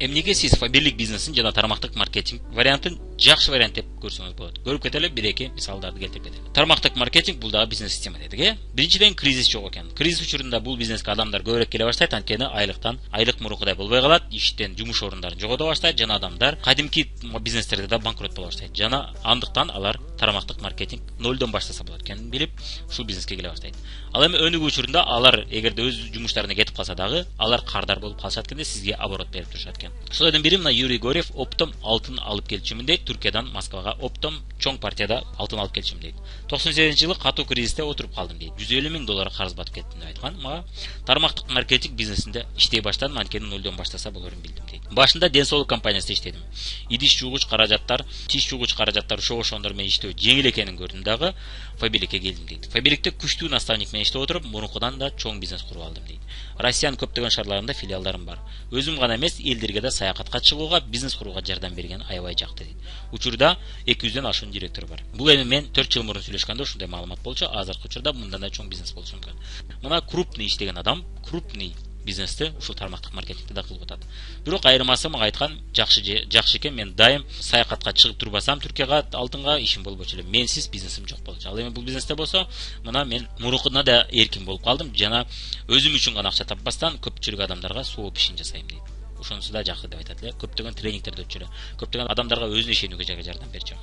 Эмнеге сиз фаберлик бизнесин жана тармактык маркетинг вариантын жакшы вариант деп көрсөңүз болот. Көрүп кетели, бир-эки мисалдарды келтирип кетели. Тармактык маркетинг бул дагы бизнес система дедик, Биринчиден кризис жок экен. Кризис учурунда бул бизнеске адамдар көбүрөөк келе баштайт, анткени айлык мурункудай болбой калат, иштен жумуш орундарын жогото баштайт жана адамдар кадимки бизнестерде да банкрот боло баштайт. Жана андыктан алар тармактык маркетинг нолдон баштаса болот экенин билип, ушул бизнеске келе баштайт. Ал эми өнүгүү учурунда алар эгерде өз жумуштарына кетип калса дагы, алар кардар болуп калышат экенде сизге оборот берип турушат экен. Ошолордун бири мына Юрий Горев оптом алтын алып келчүмүн дейт. Түркиядан Москвага оптом чоң партияда алтын алып келчүмүн дейт. 98-жылы катуу кризисте отуруп калдым дейт. 150 000 доллар карыз батып кеттим деп айткан. Мага тармактык маркетинг бизнесинде иштей баштадым, анткени нолдон баштаса болорун билдим дейт. Башында ден соолук компаниясында иштедим. Идиш жуугуч каражаттар, тиш жуугуч каражаттар ошондор менен иштөө жеңил экенин көрдүм дагы Фаберликке келдим дейт. Фаберликте күчтүү наставник менен иштеп отуруп, мурункудан да чоң бизнес куруп алдым дейт. Россиянын көптөгөн шаарларында филиалдарым бар. Өзүм гана эмес, элдерге да саякатка чыгууга, бизнес курууга жардам берген аябай жакты дейт. Учурда 200дөн ашуун директор бар. Бул эми мен 4 жыл мурун сүйлөшкөндө ушундай маалымат болчу. Азыркы учурда мындан да чоң бизнес болушу мүмкүн. Мына крупный иштеген адам, крупный бизнесте ушул тармактык маркетингде да кылып атат. Бирок айырмасы мага айткан жакшы экен, мен дайым саякатка чыгып турбасам Түркияга алтынга ишим болбочу эле. Менсиз бизнесим жок болчу. Ал эми бул бизнесте болсо, мына мен мурункуна да эркин болуп калдым жана өзүм үчүн гана акча таппастан көпчүлүк адамдарга сооп ишин жасайм дейт. Ошонусу да жакшы деп айтат эле. Көптөгөн тренингтерди өтчү эле. Көптөгөн адамдарга өзүнө ишенүүгө жардам берчү.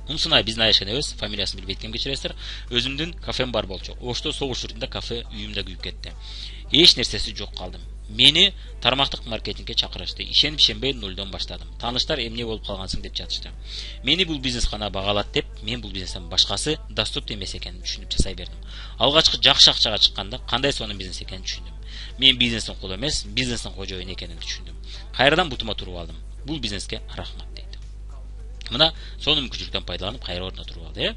Умсунай биздин айышкан эбиз, фамилиясын билбейт экен, кечиресиздер. Өзүмдүн кафем бар болчу. Ошто согуш учурунда кафе үйүмдө күйүп кетти. Эч нерсеси жок калдым. Мени тармактык маркетингге чакырышты. Ишенип ишенбей нолдон баштадым. Тааныштар эмне болуп калгансың деп жатышты. Мени бул бизнес гана багалат деп, мен бул бизнестен башкасы доступты эмес экенин түшүнүп жасай бердим. Алгачкы жакшы акчага чыкканда кандай сонун бизнес экенин түшүндүм. Мен бизнестин кулу эмес, бизнестин кожоюну экенин түшүндүм. Кайрадан бутума туруп алдым. Бул бизнеске рахмат дейт. Мына сонун мүмкүнчүлүктөн пайдаланып кайра ордуна туруп алды.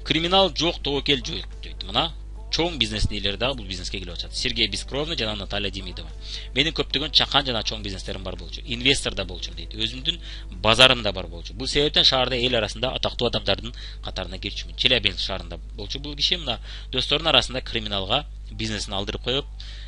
Криминал жок, тобокел жок дейт. Мына чоң бизнестин ээлери дагы бул бизнеске келип атышат. Сергей Бескровный жана Наталья Демидова. Менин көптөгөн чакан жана чоң бизнестерим бар болчу. Инвестор да болчу дейт. Өзүмдүн базарым да бар болчу. Бул себептен шаарда эл арасында атактуу адамдардын катарына кирчүмүн. Челябинск шаарында болчу бул киши. Мына досторунун арасында криминалга бизнесин алдырып коюп,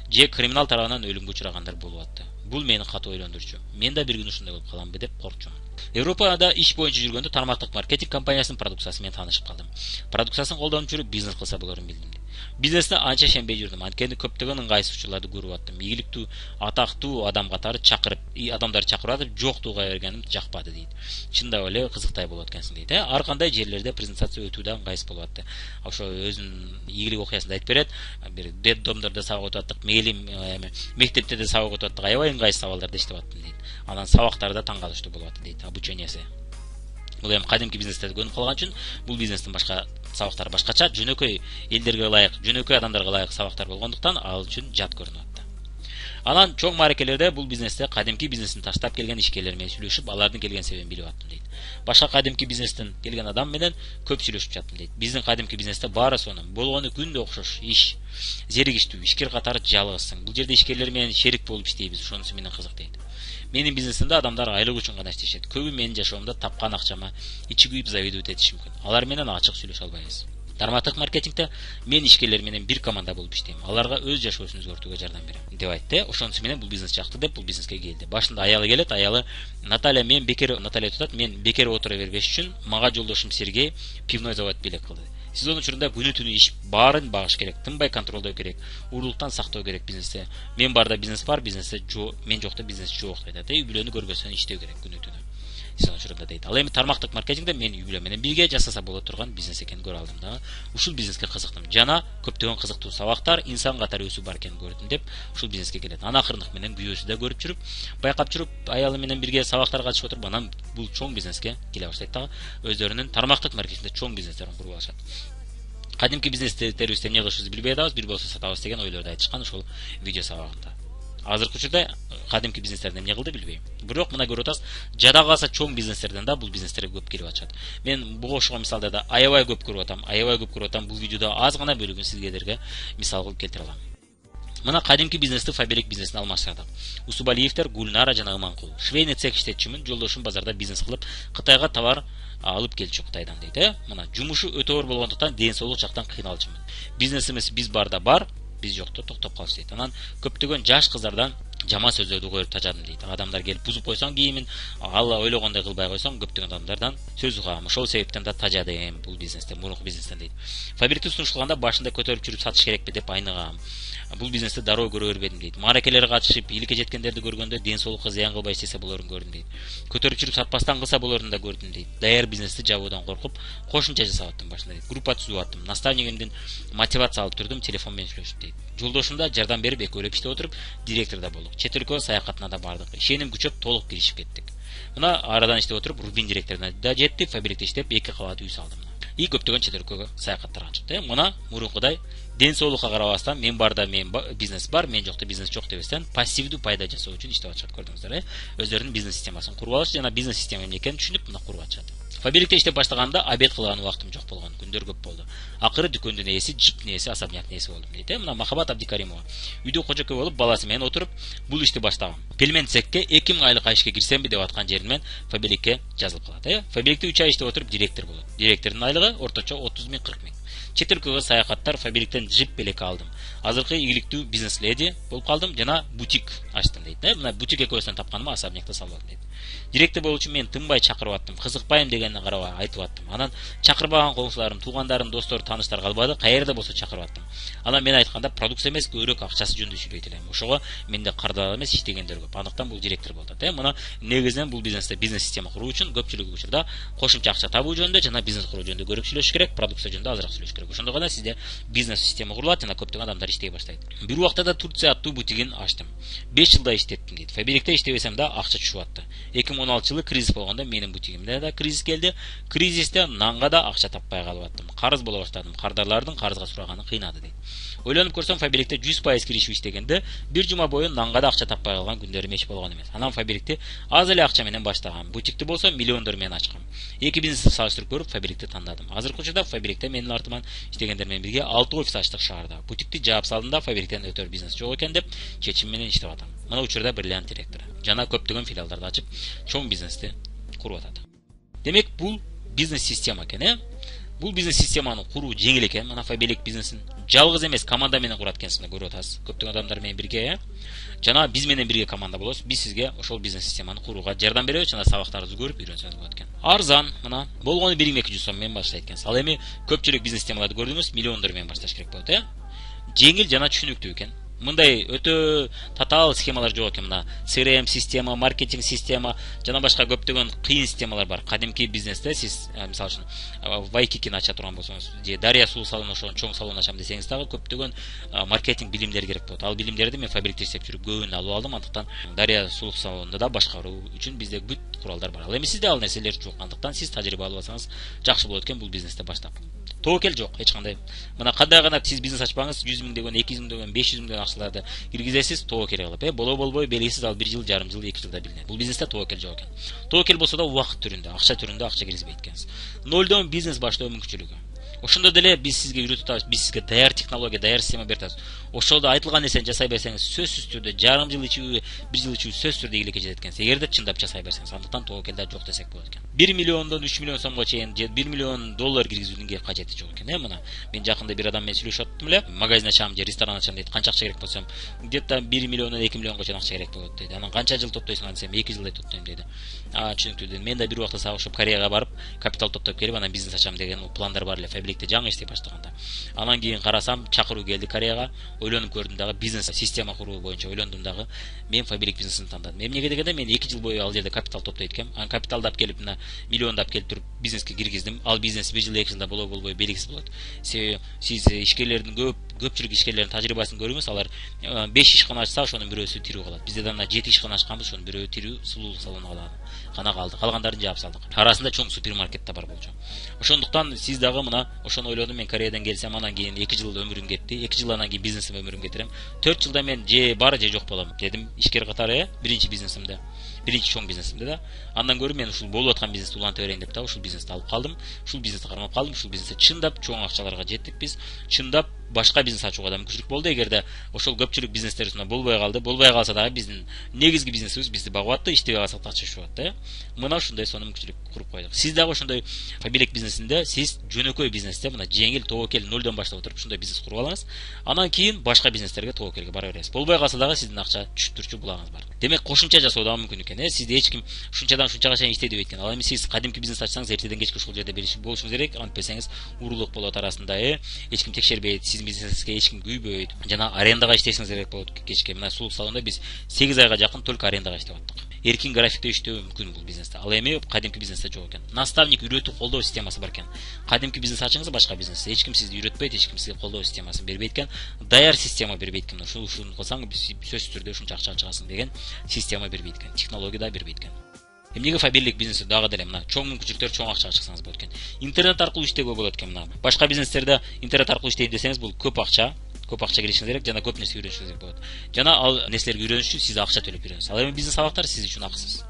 же криминал тарабынан өлүмгө учрагандар болуп атты. Бул мени катуу ойлондурчу. Мен да бир күн ушундай болуп каламбы деп коркчумун. Европада иш боюнча жүргөндө тармактык маркетинг компаниясынын продукциясы менен таанышып калдым. Продукциясын колдонуп жүрүп бизнес кылса болорун билдим. Бизнесте анча ишенбей жүрдүм. Анткени көптөгөн ыңгайсыз учурларды көрүп аттым. Ийгиликтүү, атактуу адам катары чакырып, адамдар чакырып атып, жоктууга бергеним жакпады дейт. Чындап эле кызыктай болот экенсиң дейт. Ар кандай жерлерде презентация өтүү да ыңгайсыз болуп атты. Ошо өзүнүн ийгилик окуясында айтып берет. Бир детдомдордо сабак өтүп аттык, мектепте да сабак өтүп аттык, аябай ыңгайсыз абалдарда иштеп аттым дейт. Анан сабактары да таң калыштуу болуп атты дейт, обучениясы. Бул эми кадимки бизнестерди көнүп калган үчүн бул бизнестин башка сабактары башкача, жөнөкөй элдерге ылайык, жөнөкөй адамдарга ылайык сабактар болгондуктан ал үчүн жат көрүнүп атты. Анан чоң мааракелерде бул бизнесте кадимки бизнесин таштап келген ишкерлер менен сүйлөшүп, алардын келген себебин билип аттым дейт. Башка кадимки бизнестен келген адам менен көп сүйлөшүп жаттым дейт. Биздин кадимки бизнесте баары сонун, болгону күндө окшош иш, зеригиштүү, ишкер катары жалгызсың. Бул жерде ишкерлер менен шерик болуп иштейбиз, ошонусу менен кызык дейт. Менин бизнесимде адамдар айлык үчүн гана иштешет. Көбү менин жашоомдо тапкан акчама ичи күйүп завидовать этиши мүмкүн. Алар менен ачык сүйлөшө албайбыз. Тармактык маркетингде мен ишкерлер менен бир команда болуп иштейм. Аларга өз жашоосун өзгөртүүгө жардам берем деп айтты. Ошонусу менен бул бизнес жакты деп бул бизнеске келди. Башында аялы келет, аялы Наталья Наталья тутат, мен бекер отура бербеш үчүн мага жолдошум Сергей пивной завод белек кылды. Сезон учурунда күнү түнү иш баарын багыш керек, тынбай контролдоо керек, уурулуктан сактоо керек бизнесте. Мен барда бизнес бар, бизнесте мен жокто бизнес жок дейт. Үй бүлөнү көрбөсөң иштөө керек күнү түнү. Сезон учурунда дейт. Ал эми тармактык маркетингде мен үй бүлө менен бирге жасаса боло турган бизнес экенин көрүп алдым да. Ушул бизнеске кызыктым. Жана көптөгөн кызыктуу сабактар, инсан катары өсүү бар экенин көрдүм деп ушул бизнеске келет. Анакырындык менен күйөөсү да көрүп жүрүп, байкап жүрүп, аялы менен бирге сабактарга катышып отуруп, анан бул чоң бизнеске келе баштайт да. Өздөрүнүн тармактык маркетингде чоң бизнестерин куруп алышат. Кадимки бизнестерибизде эмне кылышыбызды билбей атабыз, бир болсо сатабыз деген ойлорду айтышкан ушул видео сабагында. Азыркы учурда кадимки бизнестерден эмне кылды билбейм. Бирок мына көрүп атасыз, жада калса чоң бизнестерден да бул бизнестерге көп келип атышат. Мен буга окшогон мисалдарды аябай көп көрүп атам. Бул видеодо аз гана бөлүгүн силерге мисал кылып келтире алам. Мына кадимки бизнести фаберлик бизнесине алмаштырдык. Усубалиевтер Гүлнара жана Иманкул. Швейный цех иштетчүмүн, жолдошум базарда бизнес кылып, Кытайга товар алып келчү Кытайдан дейт. Мына жумушу өтө оор болгондуктан ден соолук жактан кыйналчумун. Бизнесimiz биз барда бар, биз жокто токтоп калыш дейт. Анан көптөгөн жаш кыздардан жаман сөздөрдү коюп тажадым дейт. Адамдар келип бузуп койсоң кийимин, алла ойлогондой кылбай койсоң көптөгөн адамдардан сөз угам. Ошол себептен да тажадым бул бизнесте, мурунку бизнестен дейт. Фабрикти сунушталганда башында көтөрүп жүрүп сатыш керекпи деп айныгам. Бул бизнесте дароо көрө бербедим дейт. Мааракелерге катышып, ийгиликке жеткендерди көргөндө ден соолукка зыян кылбай иштесе болорун көрдүм дейт. Көтөрүп жүрүп сатпастан кылса болорун да көрдүм дейт. Даяр бизнести жабуудан коркуп, кошумча жасап аттым башында дейт. Группа түзүп аттым. Наставнигимдин мотивация алып турдум, телефон менен сүйлөшүп дейт. Жолдошум да жардам берип экөөлөп иштеп отуруп, директор да болдук. Чет өлкө саякатына да бардык. Ишеним күчөп толук киришип кеттик. Мына арадан иштеп отуруп, Рубин директоруна да жеттик, фабрикте иштеп 2 кабат үй салдым. И көптөгөн чет өлкөгө саякаттарга чыкты. Мына мурункудай ден соолукка карабастан, мен барда мен бизнес бар, мен жокто бизнес жок дебестен пассивдүү пайда жасоо үчүн иштеп атышат, көрдүңүздөр, Өздөрүнүн бизнес системасын куруп алыш жана бизнес система эмне экенин түшүнүп мына куруп атышат. Фабрикте иштеп баштаганда обед кылган убактым жок болгон, күндөр көп болду. Акыры дүкөндүн ээси, джиптин ээси, особнякнын ээси болдум дейт. Мына Махабат Абдикаримова. Үйдө кожокой болуп, баласы менен отуруп, бул ишти баштагам. Пельмен цехке 2000 айлык ишке кирсемби деп аткан жеринен фабрикке жазылып калат. Фабрикте 3 ай иштеп отуруп директор болот. Директордун айлыгы орточо 30 000 40 000. Чет өлкөгө саякаттар, фабриктен джип белек алдым. Азыркы ийгиликтүү бизнес леди болуп калдым жана бутик ачтым дейт. Мына бутик экөөсүнөн тапканыма особнякты салып алдым дейт. Директор болуу үчүн мен тынбай чакырып аттым, кызыкпайм дегенге карабай айтып аттым. Анан чакырбаган коңшуларым, туугандарым, достор, тааныштар калбады, каерде болсо чакырып аттым. Анан мен айтканда продукция эмес, көбүрөөк акчасы жөнүндө сүйлөйт элем. Ошого менде кардал эмес, иштегендер көп. Андыктан бул директор болду. Мына негизинен бул бизнесте бизнес система куруу үчүн көпчүлүк учурда кошумча акча табуу жөнүндө жана бизнес куруу жөнүндө көрүп сүйлөшүш керек, продукция жөнүндө азыраак сүйлөшүш керек. Ошондо гана сизде бизнес система курулат жана көптөгөн адамдар иштей баштайт. Бир убакта да Турция аттуу бутигин ачтым. 5 жылда иштеттим дейт. Фабрикте иштебесем да акча түшүп атты. 2016 жылы кризис болгондо менин бутигимде да кризис келди. Кризисте нанга да акча таппай калып аттым. Карыз боло баштадым. Кардарлардын карызга сураганы кыйнады дейт. Ойлонуп көрсөм, фабрикте 100% киришип иштегенде бир жума бою нанга да акча таппай калган күндөрүм эч болгон эмес. Анан фабрикти аз эле акча менен баштагам. Бутикти болсо миллиондор менен ачкам. Эки бизнести салыштырып көрүп фабрикти тандадым. Азыркы учурда фабрикте менин артыман иштегендер менен бирге 6 офис ачтык шаарда. Бутикти жаап салдым да, фабриктен өтөр бизнес жок экен деп чечим менен иштеп атам. Мына учурда бриллиант директору. Жана көптөгөн филиалдарды ачып, чоң бизнести куруп атат. Демек, бул бизнес система экен, Бул бизнес системаны куруу жеңил экен. Мына фабрик бизнесин жалгыз эмес, команда менен курат экенсиңди көрүп атасыз. Көптөгөн адамдар менен бирге, жана биз менен бирге команда болобуз. Биз сизге ошол бизнес системаны курууга жардам беребиз жана сабактарыбызды көрүп үйрөнсөңүз болот экен. Арзан, мына болгону 1200 сом менен баштайт экенсиз. Ал эми көпчүлүк бизнес системаларды көрдүңүз, миллиондор менен башташ керек болот, Жеңил жана түшүнүктүү экен. Мындай өтө татаал схемалар жок экен. Мына CRM система, маркетинг система жана башка көптөгөн кыйын системалар бар. Кадимки бизнесте сиз мисалы үчүн Вайкикини ача турган болсоңуз, же Дарья сулуу салон ошон чоң салон ачам десеңиз дагы көптөгөн маркетинг билимдери керек болот. Ал билимдерди мен фабрикте иштеп жүрүп көбүн алып алдым. Андыктан Дарья сулуу салонунда да башкаруу үчүн бизде бүт куралдар бар. Ал эми сизде ал нерселер жок. Андыктан сиз тажрыйба алып алсаңыз жакшы болот экен бул бизнесте баштап. Тоокел жок эч кандай. Мына кандай гана сиз бизнес ачпаңыз, 100 000 деген, 200 000 деген, 500 000 деген акчаларды киргизесиз, тоокел кылып, болобой белгисиз, ал 1 жыл, жарым жыл, 2 жылда билинет. Бул бизнесте тоокел жок экен. Тоокел болсо да убакыт түрүндө, акча түрүндө акча киргизбейт экенсиз. Нолдон бизнес баштоо мүмкүнчүлүгү. Ошондо деле биз сизге үйрөтүп атабыз, биз сизге даяр технология, даяр система берип атабыз. Ошолдо айтылган нерсени жасай берсеңиз, сөзсүз түрдө жарым жыл ичүү, 1 жыл ичүү сөзсүз түрдө ийгиликке жетет экенсиз. Эгерде чындап жасай берсеңиз, андыктан тоокелде жок десек болот экен. 1 миллиондон 3 миллион сомго чейин же 1 миллион доллар киргизүүнүн кажети жок экен, мына. Мен жакында бир адам менен сүйлөшүп аттым эле. Магазин ачам же ресторан ачам дейт. Канча акча керек болсом, где-то 1 миллиондон 2 миллионго чейин акча керек болот дейт. Анан канча жыл топтойсуң десем, 2 жылдай топтойм дейт. Түшүнүктүү дейт. Мен да бир убакта сабышып Кореяга барып, капитал топтоп келип, анан бизнес ачам деген пландар бар эле. Фабрикте жаңы иштей баштаганда. Анан кийин карасам, чакыруу келди Кореяга. Ойлонуп көрдүм дагы бизнес система куруу боюнча ойлондум дагы. Мен фабрик бизнесин тандадым. Эмнеге дегенде мен 2 жыл бою ал жерде капитал топтойт экем. Анан капиталды алып келип, мына миллионду алып келип туруп бизнеске киргиздим. Ал бизнес 1 жыл 2 жылда болобой белгисиз болот. Себеби сиз ишкерлердин көпчүлүк ишкерлердин тажрыйбасын көрүңүз. Алар 5 ишкана ачса, ошонун бирөөсү тирүү калат. Бизде дана 7 ишкана ачканбыз, ошонун бирөө тирүү, сулуу салон гана калды. Калгандарын жаап салдык. Арасында чоң супермаркет да бар болчу. Ошондуктан сиз дагы мына ошону ойлодум. Мен Кореядан келсем, анан кийин 2 жыл өмүрүм кетти. 2 жылдан кийин бизнесим өмүрүм кетирем. 4 жылда мен же бар же жок болом дедим. Ишкер катары биринчи бизнесимде, биринчи чоң бизнесимде да. Андан көрүп мен ушул болуп аткан бизнести улантып берейин деп да ушул бизнести алып калдым. Ушул бизнести кармап калдым. Ушул бизнесте чындап чоң акчаларга жеттик биз. Чындап башка бизнес ачууга да мүмкүнчүлүк болду. Эгерде ошол көпчүлүк бизнестер үстүнө болбой калса дагы биздин негизги бизнесибиз бизди багып атты, иштебей калсак да акча түшүп атты. Мына ушундай сонун мүмкүнчүлүк куруп койдук. Сиз дагы ошондой Фабилек бизнесинде, сиз жөнөкөй бизнесте мына жеңил тобокел нолдон баштап отуруп ушундай бизнес куруп алыңыз. Анан кийин башка бизнестерге тобокелге бара бересиз. Болбой калса дагы сиздин акча түшүп турчу булагыңыз бар. Демек кошумча жасоо да мүмкүн экен. Сизди эч ким ушунчадан ушунчага чейин иште деп айткан. Ал эми сиз кадимки бизнес ачсаңыз эртеден кечке ушул жерде болушуңуз керек. Антпесеңиз урурлук болот арасында, эч ким текшербейт, сиздин бизнесиңизге эч ким күйбөйт. Жана арендага иштешиңиз керек болот кечке. Мына сулук салонда биз 8 айга жакын только арендага иштеп аттык. Эркин графикте иштөө мүмкүн бул бизнесте. Ал эми кадимки бизнесте жок экен. Наставник үйрөтүү колдоо системасы бар экен. Кадимки бизнес ачыңыз башка бизнес. Эч ким сизди үйрөтпөйт, эч ким сизге колдоо системасын бербейт экен. Даяр система бербейт экен. Ушуну кылсаң сөзсүз түрдө ушунча акча чыгасың деген система бербейт экен. Технология да бербейт экен. Эмнеге Фабилек бизнеси дагы деле мына чоң мүмкүнчүлүктөр, чоң акчага чыксаңыз болот экен. Интернет аркылуу иштөөгө болот экен мына. Башка бизнестерде интернет аркылуу иштейм десеңиз бул көп акча киришиңиз керек, жана көп нерсе үйрөнүшүңүз керек болот. Жана ал нерселерге үйрөнүш үчүн сиз акча төлөп үйрөнөсүз. Ал эми бизнес сабактар сиз үчүн акысыз.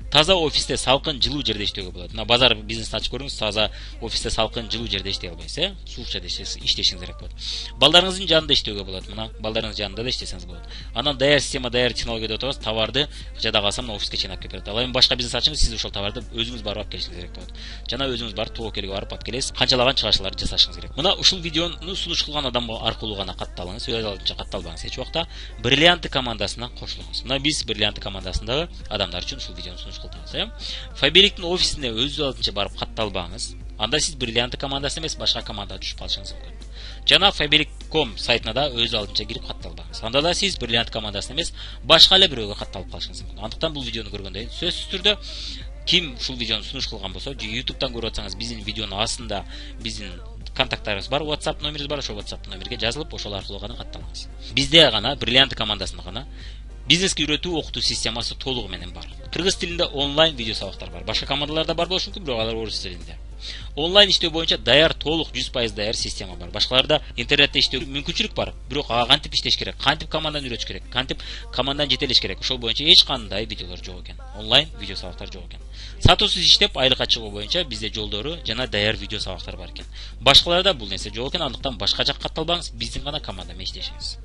Таза офисте, салкын, жылуу жерде иштөөгө болот. Мына базар бизнесин ачып көрүңүз, таза офисте, салкын, жылуу жерде иштей албайсыз, суук жерде иштешиңиз керек болот. Балдарыңыздын жанында иштөөгө болот. Мына балдарыңыздын жанында да иштесеңиз болот. Анан даяр система, даяр технология деп атабыз, товарды жада калса мына офиске чейин алып келип берет. Ал эми башка бизнес ачыңыз, сиз ошол товарды өзүңүз барып алып келишиңиз керек болот. Жана өзүңүз барып тобокелге барып алып келесиз. Канчалаган чыгашууларды жасашыңыз керек. Мына ушул видеону сунуш кылган адам аркылуу гана катталыңыз, өз алдынча катталбаңыз эч убакта. Бриллианты командасына кошулуңуз. Мына биз Бриллианты командасындагы адамдар үчүн ушул видеону сунуш кылдык. Фабилектин офисине өз алдынча барып катталбаңыз. Анда сиз Бриллианты командасы эмес, башка командага түшүп калышыңыз мүмкүн. Жана Fabilik.com сайтына да өз алдынча кирип катталбаңыз. Анда да сиз Бриллиант командасына эмес, башка эле бирөөгө катталып калышыңыз мүмкүн. Андыктан бул видеону көргөндөн кийин сөзсүз түрдө ким ушул видеону сунуш кылган болсо, YouTube'дан көрүп атсаңыз, биздин видеонун астында биздин контакттарыбыз бар, WhatsApp номерибиз бар, ошол WhatsApp номерге жазылып, ошол аркылуу гана катталыңыз. Бизде гана Бриллиант командасында гана бизнеске үйрөтүү окутуу системасы толугу менен бар. Кыргыз тилинде онлайн видео сабактар бар. Башка командаларда бар болушу мүмкүн, бирок алар орус тилинде. Онлайн иштөө боюнча даяр, толук 100% даяр система бар. Башкаларда интернетте иштөө мүмкүнчүлүк бар, бирок ага кантип иштеш керек, кантип команданы үйрөтүш керек, кантип команданы жетелеш керек. Ошол боюнча эч кандай видеолор жок экен. Онлайн видео сабактар жок экен. Сатуусуз иштеп айлыкка чыгуу боюнча бизде жолдору жана даяр видео сабактар бар экен. Башкаларда бул нерсе жок экен, андыктан башка жакка катталбаңыз, биздин гана команда менен иштешиңиз.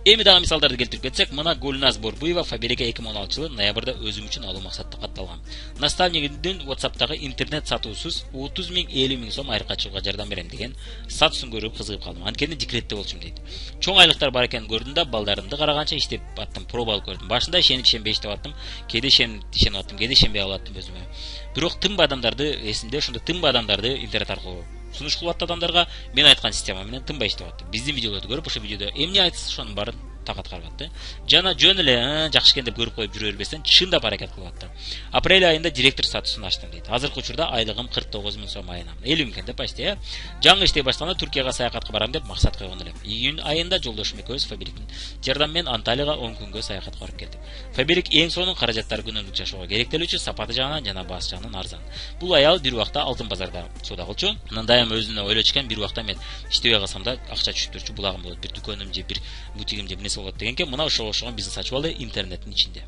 Эми дагы мисалдарды келтирип кетсек, мына Гүлназ Борбуева Фабиликке 2016 жылы ноябрда өзүм үчүн алуу максатта катталган. Наставнигиндин WhatsApp'тагы интернет сатуусуз 30 миң 50 миң сом айрыкка чыгууга жардам берем деген статусун көрүп кызыгып калдым. Анткени декретте болчумун дейт. Чоң айлыктар бар экенин көрдүм да, балдарымды караганча иштеп аттым, пробалык көрдүм. Башында ишенбей иштеп аттым, кээде ишенип аттым, кээде ишенбей калаттым өзүмө. Бирок тынбай адамдарды эсимде, ошондо тынбай адамдарды интернет аркылуу сунуш кылып атты адамдарга мен айткан система менен тынбай иштеп атты. Биздин видеолорду көрүп, ошо видеодо эмне айтсыз, ошонун баарын такат карап атты. Жана жөн эле жакшы экен деп көрүп коюп жүрө бербестен чындап аракет кылып атты. Апрель айында директор статусун ачтым дейт. Азыркы учурда айлыгым 49 миң сом айына. 50 миң деп почти. Жаңы иштей башлаганда Түркияга саякатка барам деп максат койгон элем. Июнь айында жолдошум экөөбүз Фабиликтин жардамы менен Анталияга 10 күнгө саякатка барып келдик. Фабилик эң сонун каражаттар күнүмдүк жашоого керектелүүчү, сапаты жагынан жана баасы жагынан арзан. Бул аял бир убакта Алтын базарда соода кылчу. Анан дайым өзүнө ойлочу экен, бир убакта мен иштебей калсам да акча түшүп турчу, булагым болот, бир дүкөнүм же бир бутигим же нерсе болот дегенге, мына ошого окшогон бизнес ачып алды интернеттин ичинде.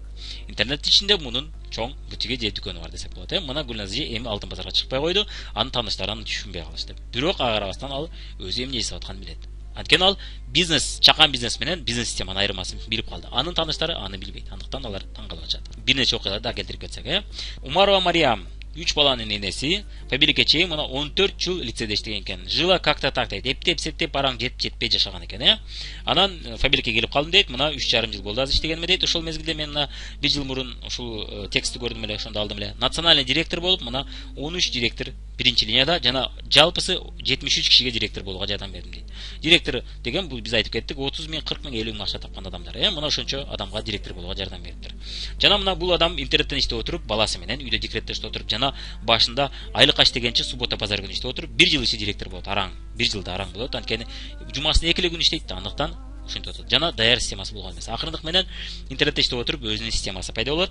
Интернеттин ичинде мунун чоң бутиги же дүкөнү бар десек болот. Мына Гүлназ эми Алтын базарга чыкпай койду, анын тааныштары аны түшүнбөй калышты. Бирок ага карабастан ал өзү эмне жасап атканын билет. Анткени ал бизнес, чакан бизнес менен бизнес системанын айырмасын билип калды. Анын тааныштары аны билбейт. Андыктан алар таң калып атышат. Бир нече окуяларды да келтирип кетсек, Умарова Мариям 3 баланын энеси, Фабиликке чейин мына 14 жыл лицейде иштеген экен. Жила как-то так дейт. Эптеп септеп бараң жетпей жашаган экен, Анан Фабиликке келип калдым дейт. Мына 3,5 жыл болду азыр иштегениме дейт. Ошол мезгилде мен мына 1 жыл мурун ушул текстти көрдүм эле, ошондо алдым эле. Национальный директор болуп, мына 13 директор биринчи линияда жана жалпысы 73 кишиге директор болууга жардам бердим дейт. Директор деген бул биз айтып кеттик, 30 миң, 40 миң, 50 миң акча тапкан адамдар, Мына ошончо адамга директор болууга жардам бериптир. Жана мына бул адам интернеттен иштеп отуруп, баласы менен үйдө декретте иштеп отуруп, жана башында айлыкка иштегенче суббота базар күнү иштеп отуруп, 1 жыл ичи директор болот. Араң, 1 жылда араң болот. Анткени жумасына 2 күн иштейт да, андыктан ушинтип отурат. Жана даяр системасы болгон эмес. Акырындык менен интернетте иштеп отуруп, өзүнүн системасы пайда болот.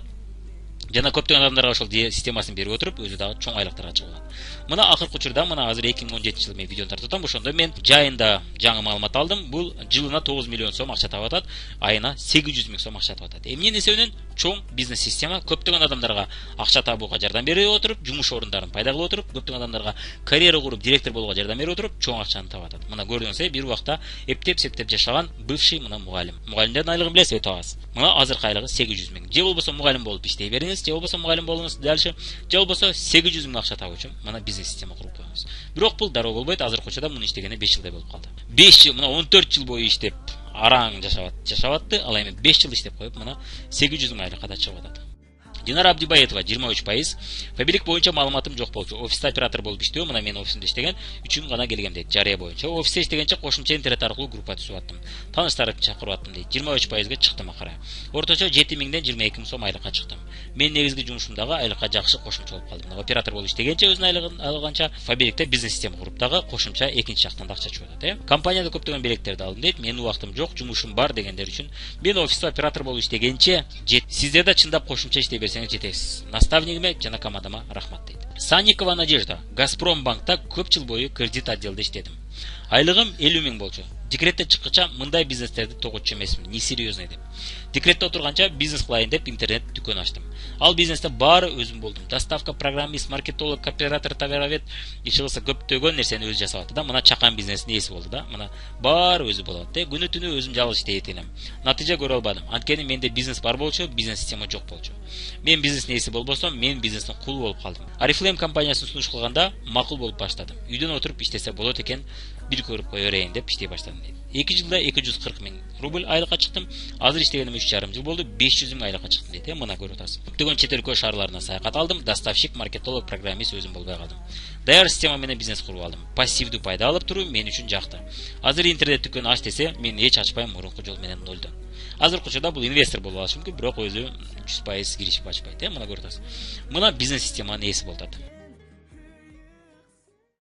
Жана көптөгөн адамдарга ошол системасын берип отуруп, өзү дагы чоң айлыктарга чыгып алат. Мына акыркы учурда, мына азыр 2017 жылы мен видеону тартып атам. Ошондо мен жайында жаңы маалымат алдым. Бул жылына 9 миллион сом акча табып атат, айына 800 миң сом акча табып атат. Эмне нерсе менен? чоң бизнес система көптөгөн адамдарга акча табууга жардам берип отуруп, жумуш орундарын пайда кылып отуруп, көптөгөн адамдарга карьера куруп, директор болууга жардам берип отуруп, чоң акчаны таап атат. Мына көрдүңүз, бир убакта эптеп-септеп жашаган бывший мына мугалим. Мугалимдердин айлыгын билесиз, өтө аз. Мына азыркы айлыгы 800 миң. Же болбосо мугалим болуп иштей бериңиз, же болбосо мугалим болуңуз дальше, же болбосо 800 миң акча табуу үчүн мына бизнес система куруп коюңуз. Бирок бул дароо болбойт. Азыркы учурда муну иштегене 5 жылдай болуп калды. 5 жыл, мына 14 жыл бою иштеп араң жашап атты. Ал эми 5 жыл иштеп коюп мына 800 миң айлыкка да чыгып атат. Динара Абдибаетова 23%. Фабилик боюнча маалыматым жок болчу. Офиста оператор болуп иштөө, мына мен офисимде иштеген, үчүн гана келгем дейт. Жарыя боюнча. Офисте иштегенче кошумча интернет аркылуу группа түзүп аттым. Тааныштарымды чакырып аттым дейт. 23%га чыктым акыры. Орточо 7 миңден 22 миң сом айлыкка чыктым. Мен негизги жумушумдагы айлыкка жакшы кошумча болуп калдым. Оператор болуп иштегенче өзүнүн айлыгын алганча, Фабиликте бизнес система куруп дагы кошумча экинчи жактан да акча чыгып атат. Компанияда көптөгөн белектерди алдым дейт. Менин убактым жок, жумушум бар дегендер үчүн мен офисте оператор болуп иштегенче сиздер да чындап кошумча иштей берсеңиз жетесиз. Наставнигиме жана командама рахмат дейт. Санникова Надежда. Газпромбанкта көп жыл бою кредит отделде иштедим. Айлыгым 50 миң болчу. Декретте чыккыча мындай бизнестерди тоготчу эмесмин, не серьезный деп. Декретте отурганча бизнес кылайын деп интернет дүкөн ачтым. Ал бизнесте баары өзүм болдум. Доставка, программист, маркетолог, оператор, товаровед, иш кылса көптөгөн нерсени өзү жасап атты да. Мына чакан бизнестин ээси болду да. Мына баары өзү болот. Күнү түнү өзүм жалгыз иштейт элем. Натыйжа көрө албадым. Анткени менде бизнес бар болчу, бизнес система жок болчу. Мен бизнестин ээси болбосом, мен бизнестин кулу болуп калдым. Oriflame компаниясын сунуш кылганда макул болуп баштадым. Үйдөн отуруп иштесе болот экен, бир көрүп кое берейин деп иштей баштадым дейт. 2 жылда 240 миң рубль айлыкка чыктым. Азыр иштегеним 3,5 жыл болду, 500 миң айлыкка чыктым дейт. Мына көрүп атасыз. Көптөгөн чет өлкө шаарларына саякат алдым, доставщик, маркетолог, программист өзүм болбой калдым. Даяр система менен бизнес куруп алдым. Пассивдүү пайда алып туруу мен үчүн жакты. Азыр интернет дүкөн ач десе, мен эч ачпайм, мурунку жол менен нолдон. Азыркы учурда бул инвестор болуп алышы мүмкүн, бирок өзү 100% киришип ачпайт. Мына көрүп атасыз. Мына бизнес системанын ээси болот.